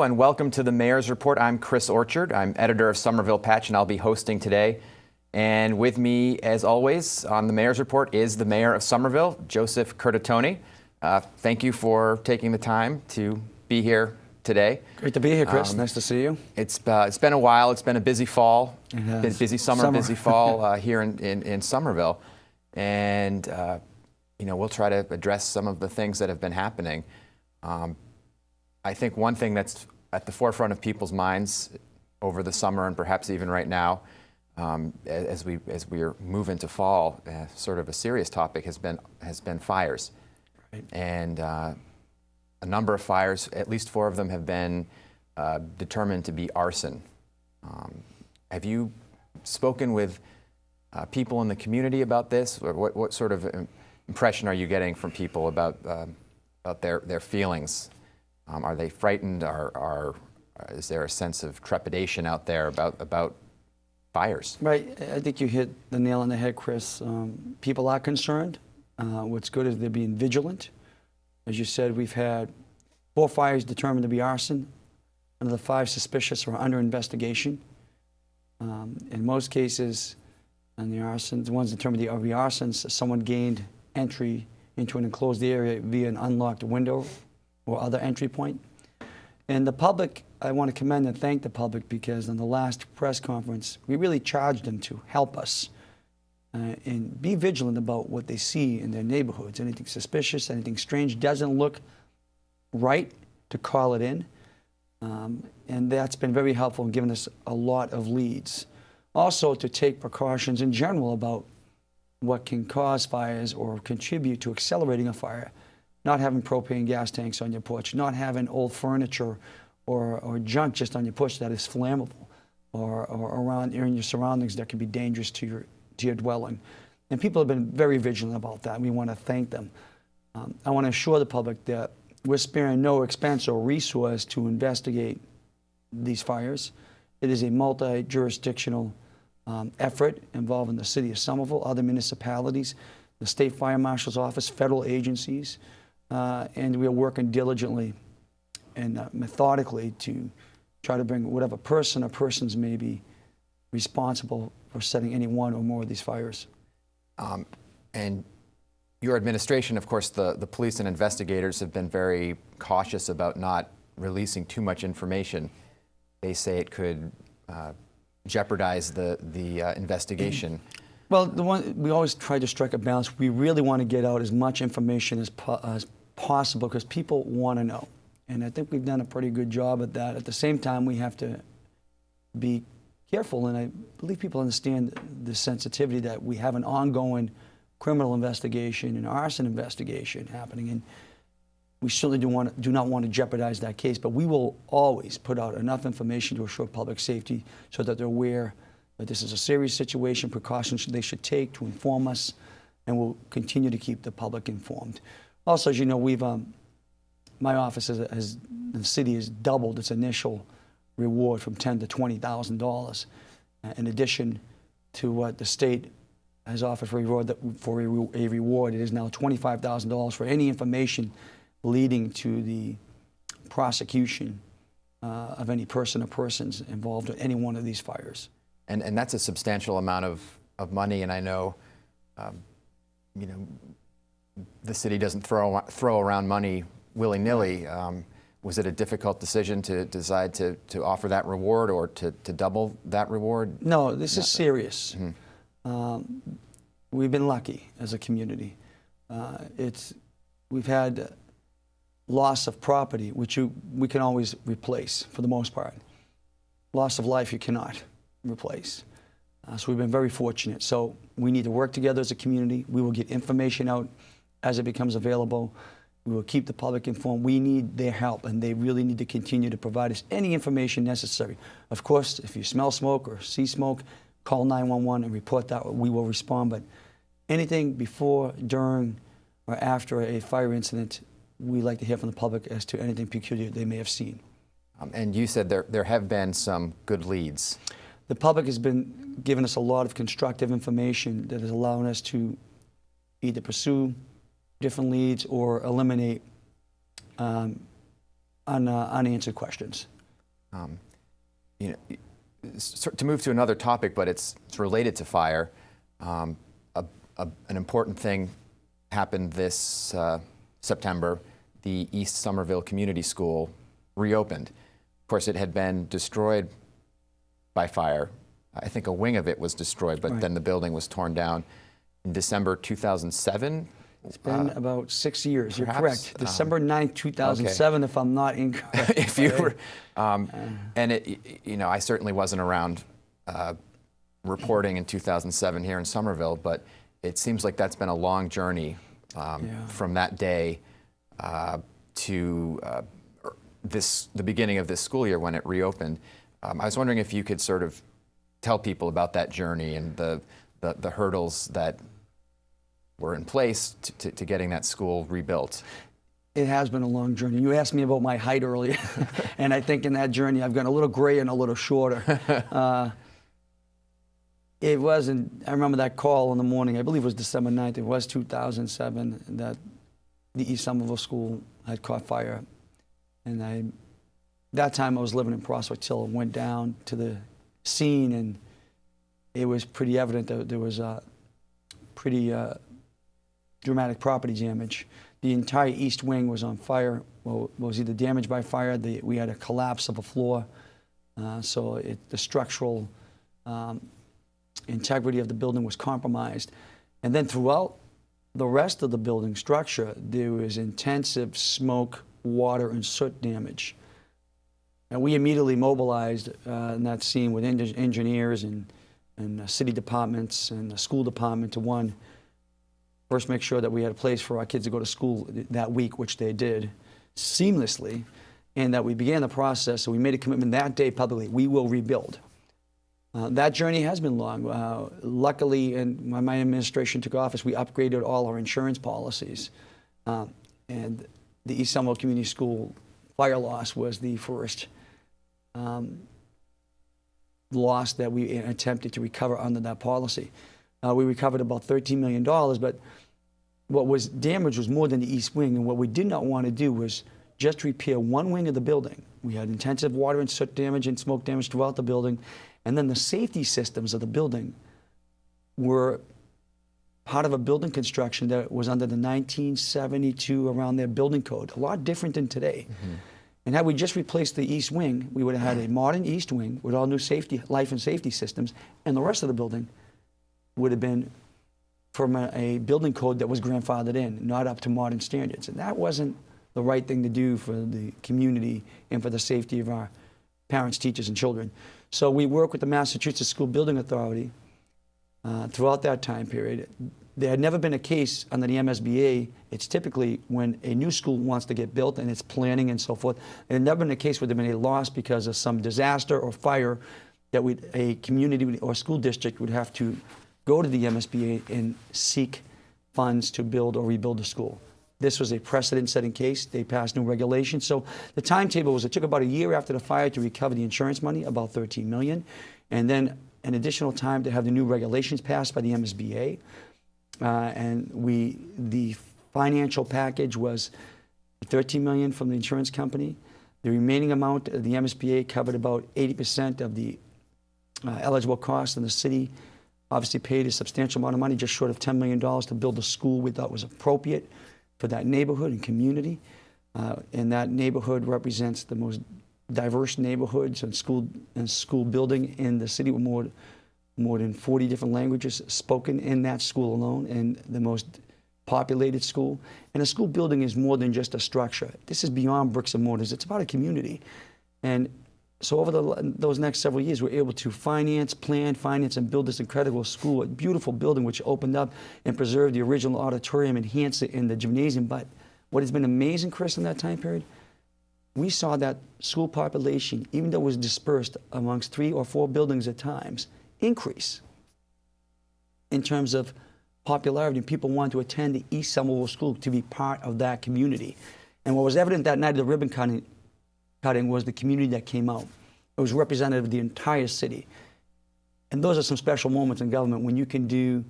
Hello and welcome to the Mayor's Report. I'm Chris Orchard. I'm editor of Somerville Patch and I'll be hosting today. And with me, as always, on the Mayor's Report is the Mayor of Somerville, Joseph Curtatone. Thank you for taking the time to be here today. Great to be here, Chris. Nice to see you. It's been a while. It's been a busy fall, busy summer, busy fall here in Somerville. And we'll try to address some of the things that have been happening. I think one thing that's at the forefront of people's minds over the summer and perhaps even right now, as we're moving to fall, sort of a serious topic has been fires. Right. And a number of fires, at least 4 of them, have been determined to be arson. Have you spoken with people in the community about this? Or what sort of impression are you getting from people about their feelings? Are they frightened? Is there a sense of trepidation out there about fires? Right. I think you hit the nail on the head, Chris. People are concerned. What's good is they're being vigilant. As you said, we've had 4 fires determined to be arson. Another 5 suspicious are under investigation. In most cases, on the arsons, the ones determined to be arsons, someone gained entry into an enclosed area via an unlocked window or other entry point. And the public, I want to commend and thank the public, because in the last press conference, we really charged them to help us and be vigilant about what they see in their neighborhoods. Anything suspicious, anything strange, doesn't look right, to call it in. And that's been very helpful in giving us a lot of leads. Also, to take precautions in general about what can cause fires or contribute to accelerating a fire. Not having propane gas tanks on your porch, not having old furniture or junk just on your porch that is flammable, or around in your surroundings that can be dangerous to your dwelling. And people have been very vigilant about that. We want to thank them. I want to assure the public that we're sparing no expense or resource to investigate these fires. It is a multi-jurisdictional effort involving the city of Somerville, other municipalities, the state fire marshal's office, federal agencies. And we are working diligently and methodically to try to bring whatever person or persons may be responsible for setting any one or more of these fires. And your administration, of course, the police and investigators have been very cautious about not releasing too much information. They say it could jeopardize the investigation. Well, we always try to strike a balance. We really want to get out as much information as possible because people want to know. And I think we've done a pretty good job at that. At the same time, we have to be careful, and I believe people understand the sensitivity that we have an ongoing criminal investigation and arson investigation happening. And we certainly do not want to jeopardize that case, but we will always put out enough information to assure public safety so that they're aware that this is a serious situation, precautions they should take to inform us, and we'll continue to keep the public informed. Also, as you know, my office the city has doubled its initial reward from $10,000 to $20,000. In addition to what the state has offered for a reward, it is now $25,000 for any information leading to the prosecution of any person or persons involved in any one of these fires. And that's a substantial amount of money, and I know, the city doesn't throw around money willy-nilly. Was it a difficult decision to decide to offer that reward or to double that reward? No, this is serious. Mm-hmm. We've been lucky as a community. We've had loss of property, which we can always replace for the most part. Loss of life you cannot replace. So we've been very fortunate. So we need to work together as a community. We will get information out as it becomes available. We will keep the public informed. We need their help, and they really need to continue to provide us any information necessary. Of course, if you smell smoke or see smoke, call 911 and report that. We will respond. But anything before, during, or after a fire incident, we like to hear from the public as to anything peculiar they may have seen. And you said there have been some good leads. The public has been giving us a lot of constructive information that is allowing us to either pursue different leads or eliminate unanswered questions. You know, to move to another topic, but it's related to fire, an important thing happened this September. The East Somerville Community School reopened. Of course, it had been destroyed by fire. I think a wing of it was destroyed, but then the building was torn down in December 2007. It's been about 6 years. You're perhaps, correct. December 9th, 2007, if I'm not incorrect. If you were, and you know, I certainly wasn't around reporting in 2007 here in Somerville, but it seems like that's been a long journey from that day to the beginning of this school year when it reopened. I was wondering if you could sort of tell people about that journey and the hurdles that were in place to getting that school rebuilt. It has been a long journey. You asked me about my height earlier, and I think in that journey I've gotten a little gray and a little shorter. It wasn't, I remember that call in the morning, I believe it was December 9th, it was 2007, that the East Somerville School had caught fire. And that time I was living in Prospect Hill and went down to the scene, and it was pretty evident that there was pretty dramatic property damage. The entire east wing was on fire. Well, it was either damaged by fire, we had a collapse of a floor, so the structural integrity of the building was compromised. And then throughout the rest of the building structure, there was intensive smoke, water, and soot damage. And we immediately mobilized in that scene with engineers and city departments and the school department to first make sure that we had a place for our kids to go to school that week, which they did seamlessly, and that we began the process. So we made a commitment that day publicly, we will rebuild. That journey has been long. Luckily, when my administration took office, we upgraded all our insurance policies. And the East Somerville Community School fire loss was the first loss that we attempted to recover under that policy. We recovered about $13 million, but what was damaged was more than the east wing, and what we did not want to do was just repair one wing of the building. We had intensive water and soot damage and smoke damage throughout the building, and then the safety systems of the building were part of a building construction that was under the 1972, around their building code, a lot different than today. Mm-hmm. And had we just replaced the east wing, we would have had a modern east wing with all new life and safety systems, and the rest of the building would have been from a building code that was grandfathered in, not up to modern standards. And that wasn't the right thing to do for the community and for the safety of our parents, teachers, and children. So we work with the Massachusetts School Building Authority throughout that time period. There had never been a case under the MSBA. It's typically when a new school wants to get built and it's planning and so forth. There had never been a case where there had been a loss because of some disaster or fire that a community or school district would have to go to the MSBA and seek funds to build or rebuild a school. This was a precedent-setting case. They passed new regulations. So the timetable was, it took about a year after the fire to recover the insurance money, about $13 million, and then an additional time to have the new regulations passed by the MSBA. And the financial package was $13 million from the insurance company. The remaining amount of the MSBA covered about 80% of the eligible costs, and the city obviously paid a substantial amount of money, just short of $10 million, to build a school we thought was appropriate for that neighborhood and community. And that neighborhood represents the most diverse neighborhoods and school building in the city, with more than 40 different languages spoken in that school alone, and the most populated school. And a school building is more than just a structure. This is beyond bricks and mortars. It's about a community. And so over those next several years, we're able to finance, and build this incredible school, a beautiful building which opened up and preserved the original auditorium, enhanced it in the gymnasium. But what has been amazing, Chris, in that time period, we saw that school population, even though it was dispersed amongst 3 or 4 buildings at times, increase in terms of popularity, and people wanted to attend the East Somerville School to be part of that community. And what was evident that night of the ribbon cutting was the community that came out. It was representative of the entire city. And those are some special moments in government when you can do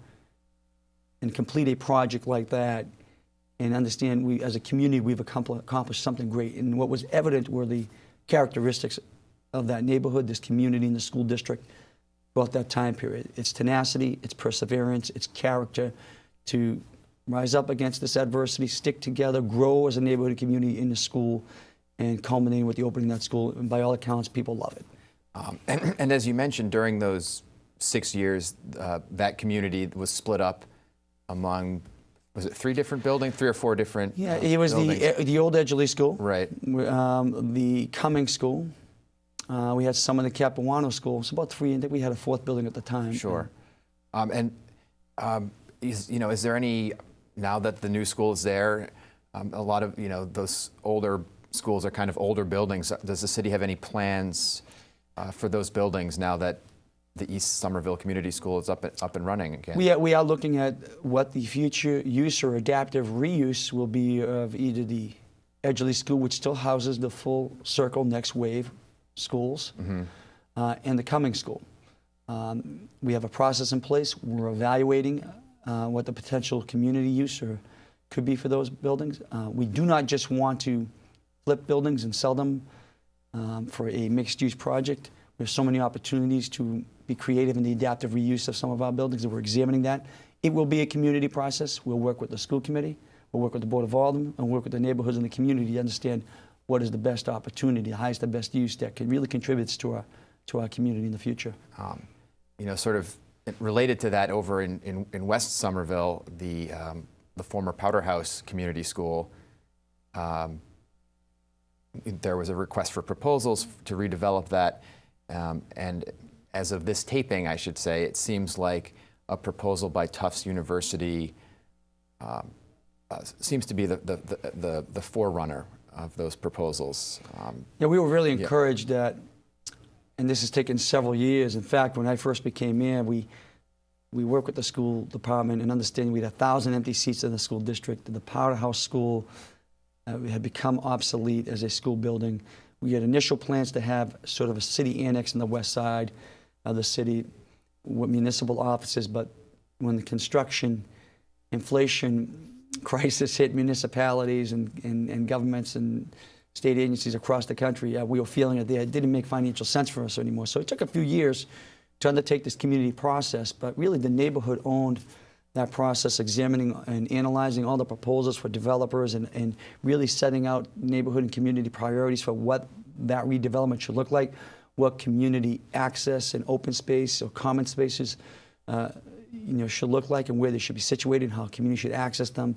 and complete a project like that and understand we, as a community, we've accomplished something great. And what was evident were the characteristics of that neighborhood, this community, and the school district throughout that time period. Its tenacity, its perseverance, its character to rise up against this adversity, stick together, grow as a neighborhood community in the school, and culminating with the opening of that school. And by all accounts, people love it. And as you mentioned, during those 6 years, that community was split up among, was it 3 different buildings, 3 or 4 different it was buildings? the old Edgerly School. Right. The Cummings School. We had some of the Capuano School. It's about 3, and then we had a 4th building at the time. Sure. Is there any, now that the new school is there, a lot of, those older schools are kind of older buildings. Does the city have any plans for those buildings now that the East Somerville Community School is up and running again? We are looking at what the future use or adaptive reuse will be of either the Edgerly School, which still houses the full circle next wave schools, and the Cummings School. We have a process in place. We're evaluating what the potential community use could be for those buildings. We do not just want to flip buildings and sell them for a mixed-use project. There's so many opportunities to be creative in the adaptive reuse of some of our buildings, and we're examining that. It will be a community process. We'll work with the school committee, we'll work with the Board of Aldermen, and work with the neighborhoods in the community to understand what is the best opportunity, the highest and best use that can really contributes to our community in the future. Sort of related to that, over in West Somerville, the former Powder House Community School, there was a request for proposals to redevelop that, and as of this taping, I should say, it seems like a proposal by Tufts University seems to be the forerunner of those proposals. Yeah, we were really encouraged that, and this has taken several years. In fact, when I first became mayor, we worked with the school department and understanding we had 1,000 empty seats in the school district. The Powder House School had become obsolete as a school building. We had initial plans to have sort of a city annex on the west side of the city with municipal offices, but when the construction inflation crisis hit municipalities and governments and state agencies across the country, we were feeling that it didn't make financial sense for us anymore. So it took a few years to undertake this community process, but really the neighborhood owned that process, examining and analyzing all the proposals for developers and really setting out neighborhood and community priorities for what that redevelopment should look like, what community access and open space or common spaces should look like, and where they should be situated, and how community should access them.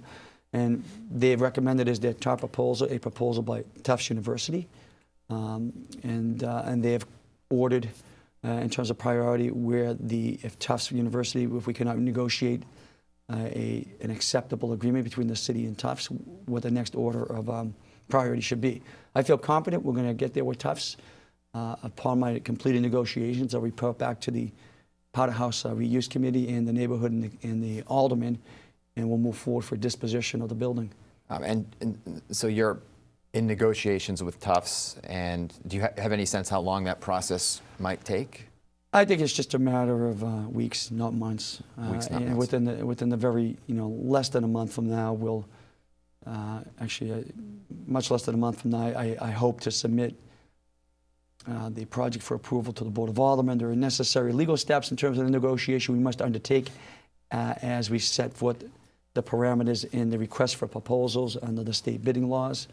And they've recommended as their top proposal a proposal by Tufts University, and they have ordered in terms of priority where if Tufts University, if we cannot negotiate an acceptable agreement between the city and Tufts, what the next order of priority should be. I feel confident we're going to get there with Tufts. Upon my completed negotiations, I'll report back to the Powder House Reuse Committee and the neighborhood and the aldermen, and we'll move forward for disposition of the building. And so you're in negotiations with Tufts, and do you have any sense how long that process might take? I think it's just a matter of weeks, not months. Weeks, not and months. within the very, less than a month from now, we'll much less than a month from now, I hope to submit the project for approval to the Board of Aldermen. There are necessary legal steps in terms of the negotiation we must undertake as we set forth the parameters in the request for proposals under the state bidding laws.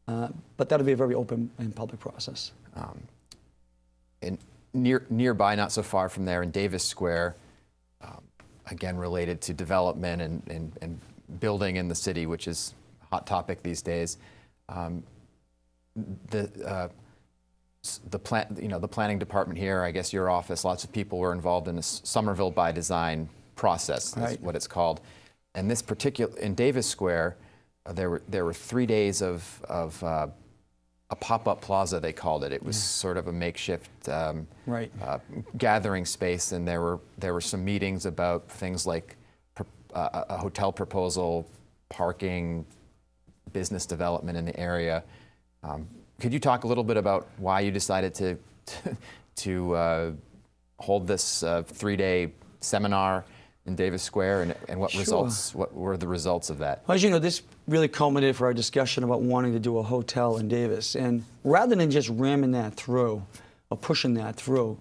But that'll be a very open and public process. And nearby, not so far from there, in Davis Square, again related to development and building in the city, which is a hot topic these days. The planning department here, I guess your office, lots of people were involved in this Somerville by Design process, is what it's called. And this particular, in Davis Square, there were 3 days of a pop-up plaza, they called it. It was sort of a makeshift gathering space, and there were some meetings about things like a hotel proposal, parking, business development in the area. Could you talk a little bit about why you decided to hold this 3-day seminar in Davis Square, and what results? What were the results of that? Well, as you know, this really culminated for our discussion about wanting to do a hotel in Davis. And rather than just ramming that through or pushing that through,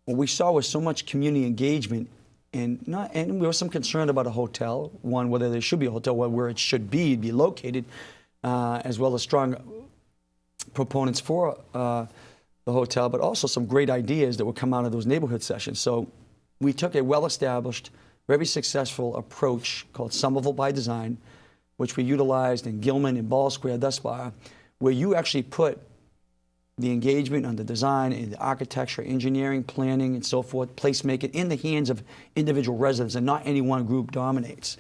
what we saw was so much community engagement, and there was some concern about a hotel. One, whether there should be a hotel, where it should be located, as well as strong proponents for the hotel, but also some great ideas that would come out of those neighborhood sessions. So we took a well-established, very successful approach called Somerville by Design, which we utilized in Gilman and Ball Square thus far, where you actually put the engagement on the design and the architecture, engineering, planning, and so forth, placemaking in the hands of individual residents, and not any one group dominates.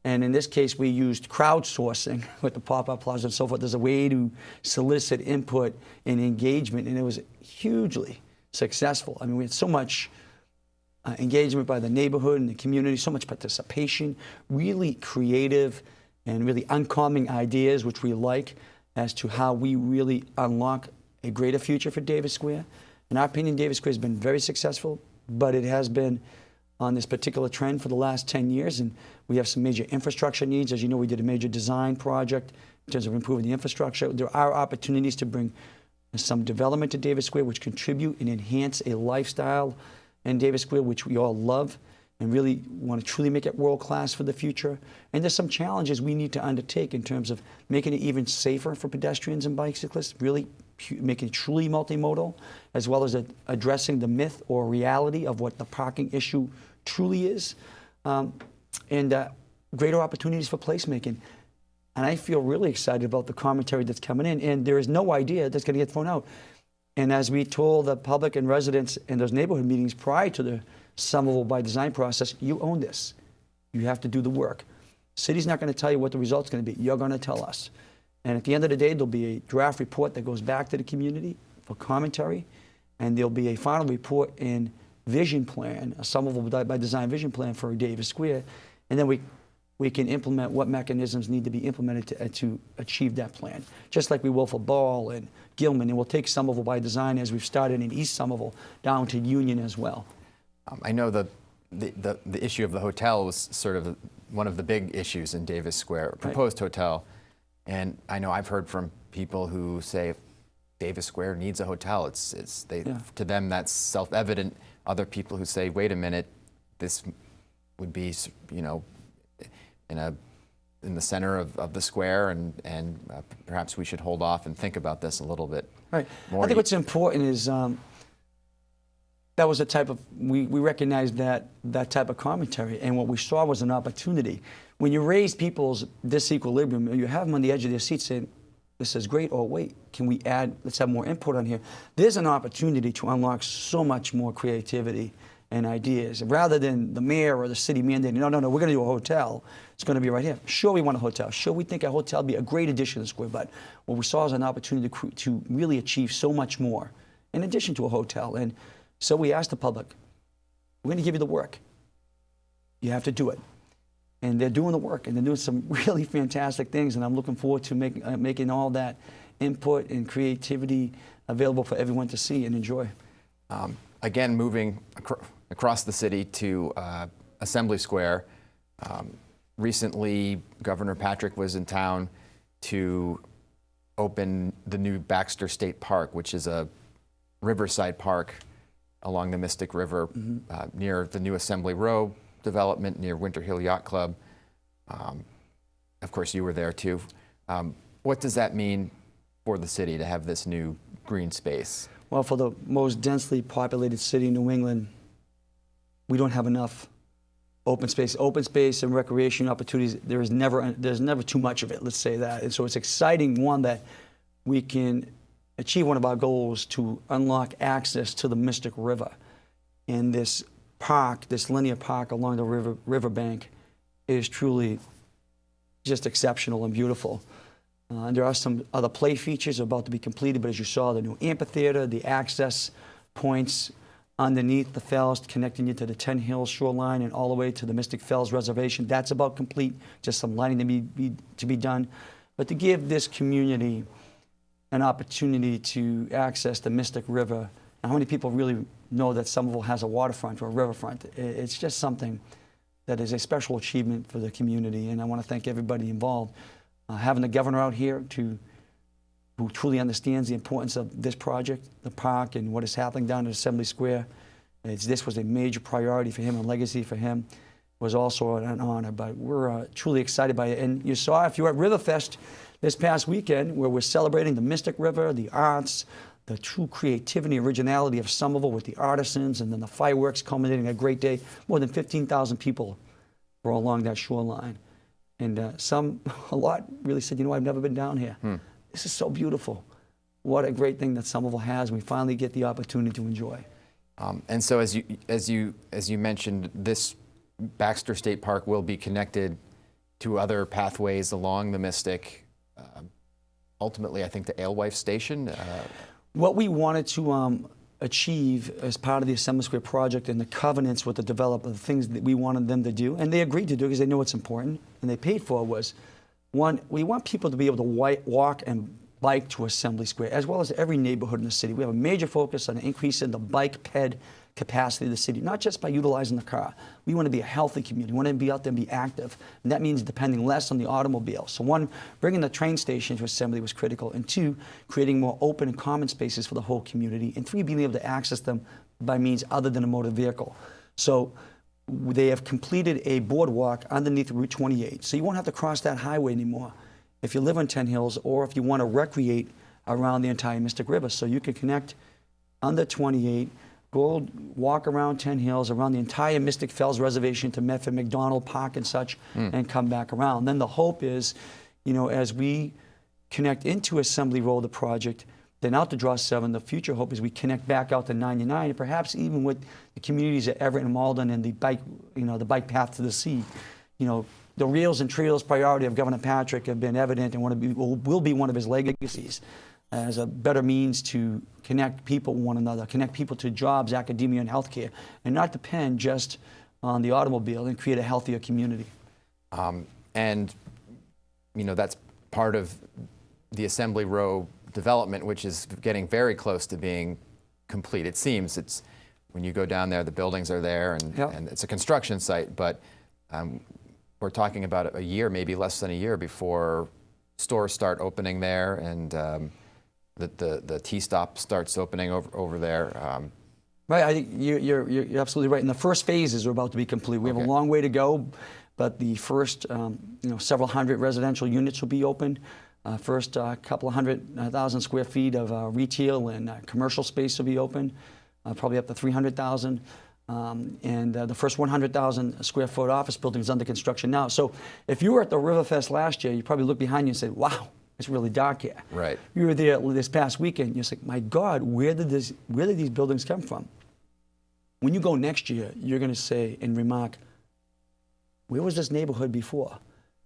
And in this case, we used crowdsourcing with the pop-up plaza and so forth as a way to solicit input and engagement, and it was hugely successful. I mean, we had so much engagement by the neighborhood and the community, so much participation, really creative and really uncommon ideas, which we like, as to how we really unlock a greater future for Davis Square. In our opinion, Davis Square has been very successful, but it has been on this particular trend for the last 10 years, and we have some major infrastructure needs. As you know, we did a major design project in terms of improving the infrastructure. There are opportunities to bring some development to Davis Square, which contribute and enhance a lifestyle in Davis Square, which we all love and really want to truly make it world-class for the future. And there's some challenges we need to undertake in terms of making it even safer for pedestrians and bicyclists, really making it truly multimodal, as well as addressing the myth or reality of what the parking issue truly is, and greater opportunities for placemaking. And I feel really excited about the commentary that's coming in, and there is no idea that's going to get thrown out. And as we told the public and residents in those neighborhood meetings prior to the Somerville by Design process, you own this. You have to do the work. City's not going to tell you what the result's going to be. You're going to tell us. And at the end of the day, there'll be a draft report that goes back to the community for commentary, and there'll be a final report in vision plan, a Somerville by Design vision plan for Davis Square, and then we can implement what mechanisms need to be implemented to achieve that plan, just like we will for Ball and Gilman, and we'll take Somerville by Design, as we've started in East Somerville, down to Union as well. I know the issue of the hotel was sort of one of the big issues in Davis Square, proposed hotel, and I know I've heard from people who say Davis Square needs a hotel. To them that's self-evident. Other people who say, wait a minute, this would be, you know, in the center of the square, and perhaps we should hold off and think about this a little bit more. I think what's important is that was a type of, we recognized that type of commentary, and what we saw was an opportunity. When you raise people's disequilibrium, you have them on the edge of their seat saying, this is great, or wait, can we add, let's have more input on here. There's an opportunity to unlock so much more creativity and ideas, rather than the mayor or the city mandating, no, we're going to do a hotel. It's going to be right here. Sure, we want a hotel. Sure, we think a hotel would be a great addition to the square, but what we saw is an opportunity to really achieve so much more in addition to a hotel. And so we asked the public, we're going to give you the work. You have to do it. And they're doing the work, and they're doing some really fantastic things, and I'm looking forward to making all that input and creativity available for everyone to see and enjoy. Again, moving across the city to Assembly Square, recently Governor Patrick was in town to open the new Baxter State Park, which is a riverside park along the Mystic River, near the new Assembly Row development, near Winter Hill Yacht Club. Of course, you were there too. What does that mean for the city to have this new green space? Well, for the most densely populated city in New England, we don't have enough open space. Open space and recreation opportunities, there's never too much of it, let's say that. And so it's exciting, one, that we can achieve one of our goals to unlock access to the Mystic River. And this park, this linear park along the riverbank, is truly just exceptional and beautiful. And there are some other play features about to be completed, but as you saw, the new amphitheater, the access points underneath the fells connecting you to the 10 Hills shoreline and all the way to the Mystic Fells Reservation, that's about complete, just some lighting to be done. But to give this community an opportunity to access the Mystic River, and how many people really know that Somerville has a waterfront or a riverfront? It's just something that is a special achievement for the community, and I want to thank everybody involved. Having the governor out here who truly understands the importance of this project, the park, and what is happening down at Assembly Square. This was a major priority for him, a legacy for him, was also an honor. But we're truly excited by it. And you saw, if you were at Riverfest this past weekend, where we're celebrating the Mystic River, the arts, the true creativity, originality of Somerville with the artisans, and then the fireworks culminating a great day. More than 15,000 people were along that shoreline. And a lot really said, you know, I've never been down here. This is so beautiful. What a great thing that Somerville has. We finally get the opportunity to enjoy. And so, as you mentioned, this Baxter State Park will be connected to other pathways along the Mystic. Ultimately, I think the Alewife Station. What we wanted to achieve as part of the Assembly Square project and the covenants with the developer, the things that we wanted them to do, and they agreed to do because they know it's important, and they paid for, was, one, we want people to be able to walk and bike to Assembly Square, as well as every neighborhood in the city. We have a major focus on increasing the bike ped capacity of the city, not just by utilizing the car. We want to be a healthy community. We want to be out there and be active. And that means depending less on the automobile. So one, bringing the train station to Assembly was critical. And two, creating more open and common spaces for the whole community. And three, being able to access them by means other than a motor vehicle. So they have completed a boardwalk underneath Route 28. So you won't have to cross that highway anymore if you live on 10 Hills or if you want to recreate around the entire Mystic River. So you can connect under 28, go walk around 10 Hills, around the entire Mystic Fells Reservation to Medford McDonald Park and such, and come back around. Then the hope is, you know, as we connect into Assembly Road, the project, then out to Draw 7, the future hope is we connect back out to 99, and perhaps even with the communities at Everett and Malden and the bike, you know, the bike path to the sea. You know, the Reels and Trails priority of Governor Patrick have been evident and will be one of his legacies as a better means to connect people with one another, connect people to jobs, academia, and healthcare, and not depend just on the automobile, and create a healthier community. And, you know, that's part of the Assembly Row development, which is getting very close to being complete. It seems it's, when you go down there, the buildings are there, and it's a construction site, but we're talking about a year, maybe less than a year, before stores start opening there, and the T-stop starts opening over there. Right, I think you're absolutely right. And the first phases are about to be complete. We have a long way to go, but the first several hundred residential units will be opened. First couple of 100,000 square feet of retail and commercial space will be open, probably up to 300,000. And the first 100,000 square foot office building is under construction now. So if you were at the Riverfest last year, you probably looked behind you and said, wow, it's really dark here. Right. You were there this past weekend, you're like, my God, where did these buildings come from? When you go next year, you're going to say and remark, where was this neighborhood before?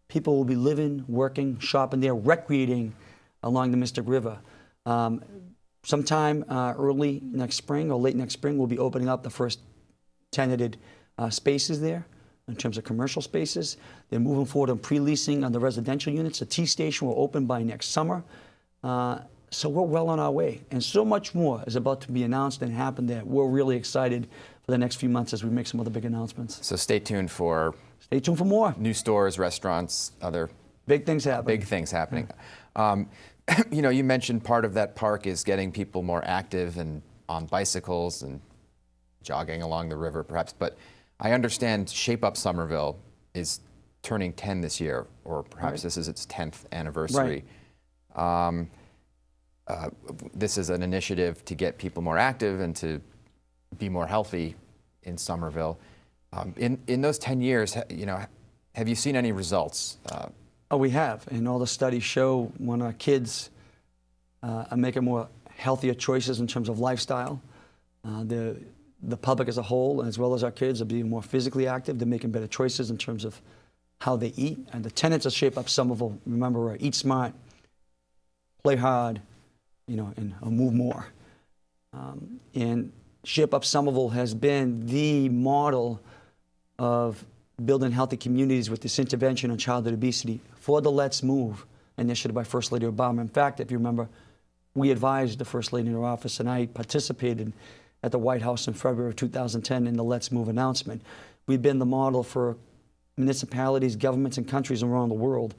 People will be living, working, shopping there, recreating along the Mystic River. Sometime early next spring or late next spring, we'll be opening up the first tenanted spaces there in terms of commercial spaces. They're moving forward on pre-leasing on the residential units. The T station will open by next summer. So we're well on our way. And so much more is about to be announced and happen there. We're really excited for the next few months as we make some other big announcements. So stay tuned for more. New stores, restaurants, other big things happening. Big things happening. You know, you mentioned part of that park is getting people more active and on bicycles and jogging along the river, perhaps. But I understand Shape Up Somerville is turning 10 this year, or perhaps this is its 10th anniversary. This is an initiative to get people more active and to be more healthy in Somerville. In those 10 years, you know, have you seen any results? Oh, we have, and all the studies show when our kids are making more healthier choices in terms of lifestyle, the public as a whole, as well as our kids, are being more physically active. They're making better choices in terms of how they eat. And the tenets of Shape Up Somerville, remember, eat smart, play hard, you know, and move more. And Shape Up Somerville has been the model of building healthy communities with this intervention on childhood obesity for the Let's Move initiative by First Lady Obama. In fact, if you remember, we advised the First Lady in her office, and I participated at the White House in February of 2010 in the Let's Move announcement. We've been the model for municipalities, governments, and countries around the world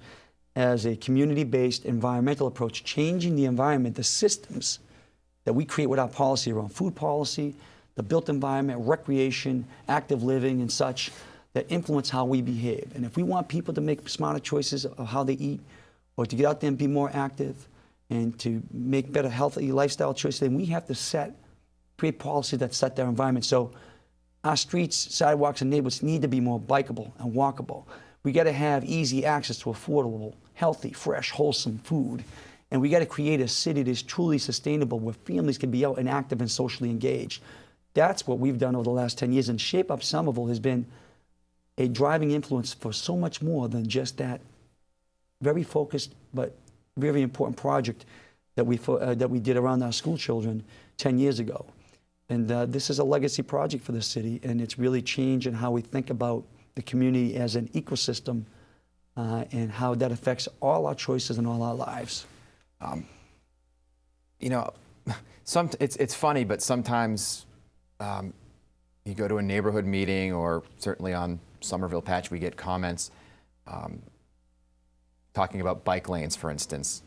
as a community-based environmental approach, changing the environment, the systems that we create with our policy around food policy, the built environment, recreation, active living, and such, that influence how we behave. And if we want people to make smarter choices of how they eat, or to get out there and be more active, and to make better healthy lifestyle choices, then we have to create policy that set their environment. So our streets, sidewalks, and neighborhoods need to be more bikeable and walkable. We got to have easy access to affordable, healthy, fresh, wholesome food. And we got to create a city that is truly sustainable, where families can be out and active and socially engaged. That's what we've done over the last 10 years. And Shape Up Somerville has been a driving influence for so much more than just that very focused but very important project that we did around our school children 10 years ago. And this is a legacy project for the city, and it's really changing how we think about the community as an ecosystem and how that affects all our choices and all our lives. You know, it's funny, but sometimes you go to a neighborhood meeting, or certainly on Somerville Patch, we get comments talking about bike lanes, for instance.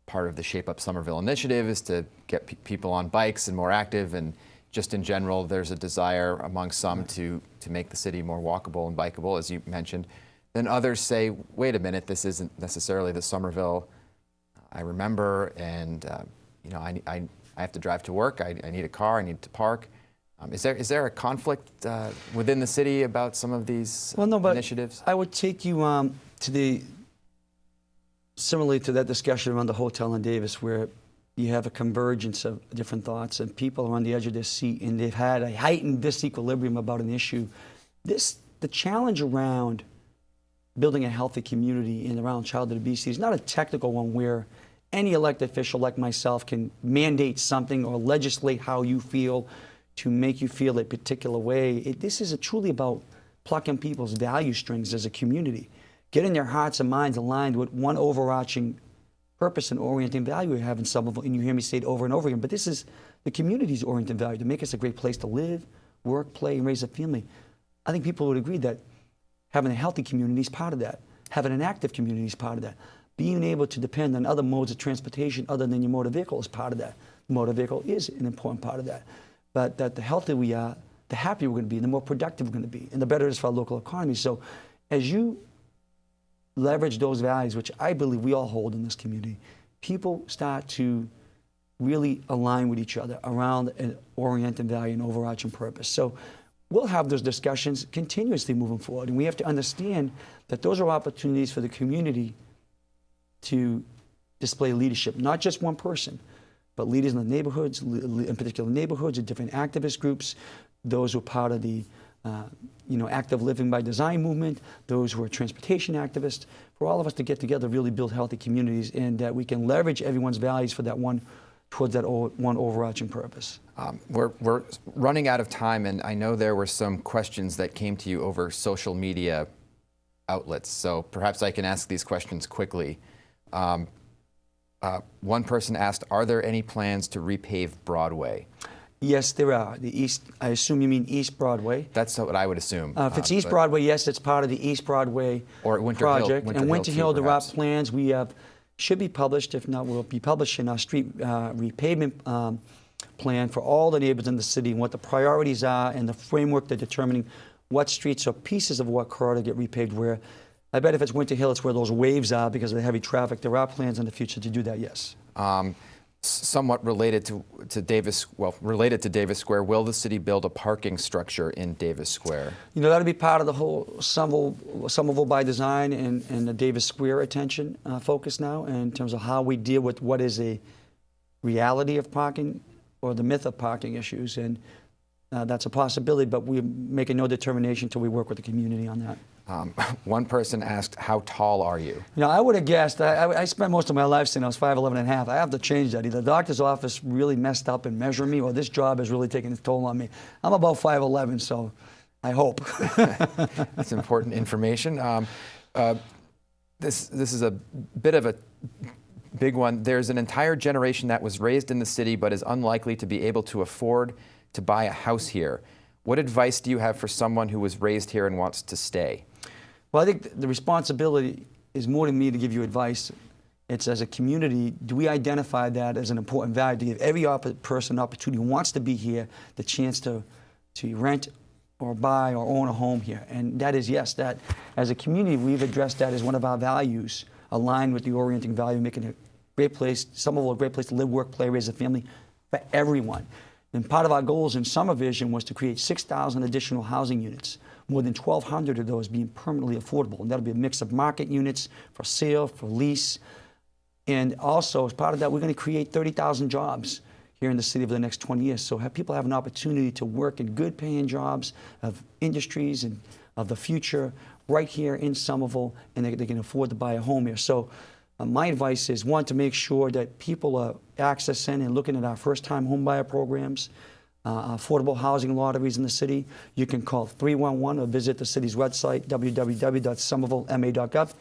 Part of the Shape Up Somerville initiative is to get people on bikes and more active, and just in general, there's a desire among some to make the city more walkable and bikeable, as you mentioned. Then others say, wait a minute, this isn't necessarily the Somerville I remember, and you know, I have to drive to work, I need a car, I need to park. Is there a conflict within the city about some of these initiatives? I would take you similarly to that discussion around the hotel in Davis, where you have a convergence of different thoughts, and people are on the edge of their seat, and they've had a heightened disequilibrium about an issue. The challenge around building a healthy community and around childhood obesity is not a technical one where any elected official like myself can mandate something or legislate how you feel to make you feel a particular way. This is truly about plucking people's value strings as a community, getting their hearts and minds aligned with one overarching purpose and orienting value we have in Somerville, and you hear me say it over and over again, but this is the community's oriented value, to make us a great place to live, work, play, and raise a family. I think people would agree that having a healthy community is part of that. Having an active community is part of that. Being able to depend on other modes of transportation other than your motor vehicle is part of that. The motor vehicle is an important part of that. But that the healthier we are, the happier we're going to be, and the more productive we're going to be, and the better it is for our local economy. So as you leverage those values, which I believe we all hold in this community, people start to really align with each other around an oriented value and overarching purpose. So we'll have those discussions continuously moving forward, and we have to understand that those are opportunities for the community to display leadership, not just one person, but leaders in the neighborhoods, in particular neighborhoods, and different activist groups, those who are part of the active living by design movement, those who are transportation activists, for all of us to get together, really build healthy communities, and that we can leverage everyone's values for that one, towards that one overarching purpose. We're running out of time, and I know there were some questions that came to you over social media outlets, so perhaps I can ask these questions quickly. One person asked, are there any plans to repave Broadway? Yes, there are. I assume you mean East Broadway. That's what I would assume. If it's East Broadway, yes, it's part of the East Broadway project. And Winter Hill, there are plans we have, should be published, if not, will be published in our street repavement plan for all the neighborhoods in the city, and what the priorities are, and the framework to determining what streets or pieces of what corridor get repaved where. I bet if it's Winter Hill, it's where those waves are because of the heavy traffic. There are plans in the future to do that, yes. Somewhat related to Davis, related to Davis Square, will the city build a parking structure in Davis Square? You know, that'll be part of the whole Somerville by design and the Davis Square attention focus now in terms of how we deal with what is a reality of parking or the myth of parking issues. And that's a possibility, but we're making no determination until we work with the community on that. One person asked, how tall are you? You know, I would have guessed, I spent most of my life saying I was 5'11 and a half. I have to change that. Either the doctor's office really messed up in measuring me, or this job has really taken its toll on me. I'm about 5'11", so I hope. That's important information. This is a bit of a big one. There's an entire generation that was raised in the city but is unlikely to be able to afford to buy a house here. What advice do you have for someone who was raised here and wants to stay? Well, I think the responsibility is more than me to give you advice. It's as a community, do we identify that as an important value to give every person an opportunity who wants to be here the chance to rent or buy or own a home here? And that is, yes, that as a community, we've addressed that as one of our values, aligned with the orienting value, making it a great place, Somerville a great place to live, work, play, raise a family for everyone. And part of our goals in Summer Vision was to create 6,000 additional housing units, more than 1,200 of those being permanently affordable. And that'll be a mix of market units for sale, for lease. And also, as part of that, we're going to create 30,000 jobs here in the city over the next 20 years. So people have an opportunity to work in good paying jobs of industries and of the future right here in Somerville, and they can afford to buy a home here. So my advice is, one, to make sure that people are accessing and looking at our first-time homebuyer programs, affordable housing lotteries in the city. You can call 311 or visit the city's website, www.somervillema.gov,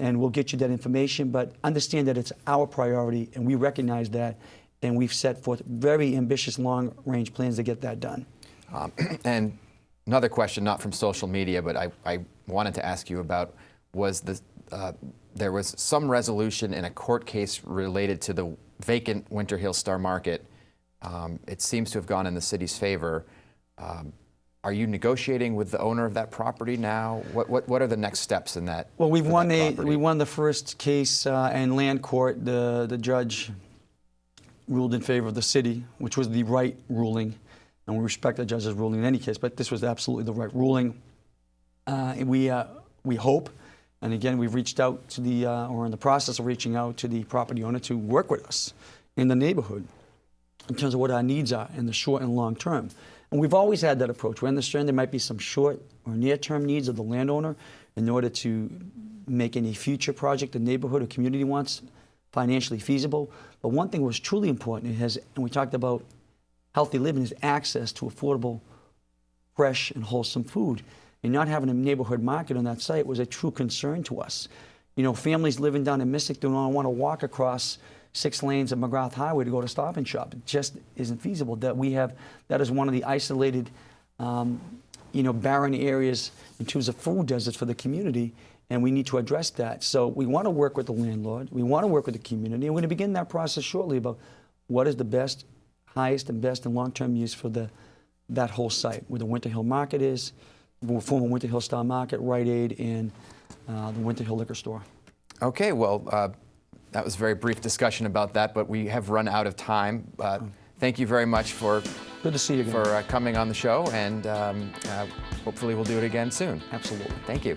and we'll get you that information. But understand that it's our priority, and we recognize that, and we've set forth very ambitious long-range plans to get that done. And another question, not from social media, but I wanted to ask you about was there was some resolution in a court case related to the vacant Winter Hill Star Market. It seems to have gone in the city's favor. Are you negotiating with the owner of that property now? What are the next steps in that? Well, we won the first case in land court. The judge ruled in favor of the city, which was the right ruling, and we respect the judge's ruling in any case. But this was absolutely the right ruling. And we hope, and again, we've reached out to the, or in the process of reaching out to the property owner to work with us in the neighborhood in terms of what our needs are in the short and long term. And we've always had that approach. We understand there might be some short or near-term needs of the landowner in order to make any future project the neighborhood or community wants financially feasible. But one thing was truly important, and we talked about healthy living, is access to affordable, fresh, and wholesome food. And not having a neighborhood market on that site was a true concern to us. You know, families living down in Mystic don't want to walk across 6 lanes of McGrath Highway to go to Stop and Shop. It just isn't feasible. That is one of the isolated, barren areas in terms of food deserts for the community, and we need to address that. So we want to work with the landlord. We want to work with the community, and we're going to begin that process shortly about what is the best, highest, and best and long-term use for that whole site, where the Winter Hill Market is, the former Winter Hill Star Market, Rite Aid, and the Winter Hill Liquor Store. Okay, well, that was a very brief discussion about that, but we have run out of time. Thank you very much for good to see you again. For coming on the show, and hopefully we'll do it again soon. Absolutely. Thank you.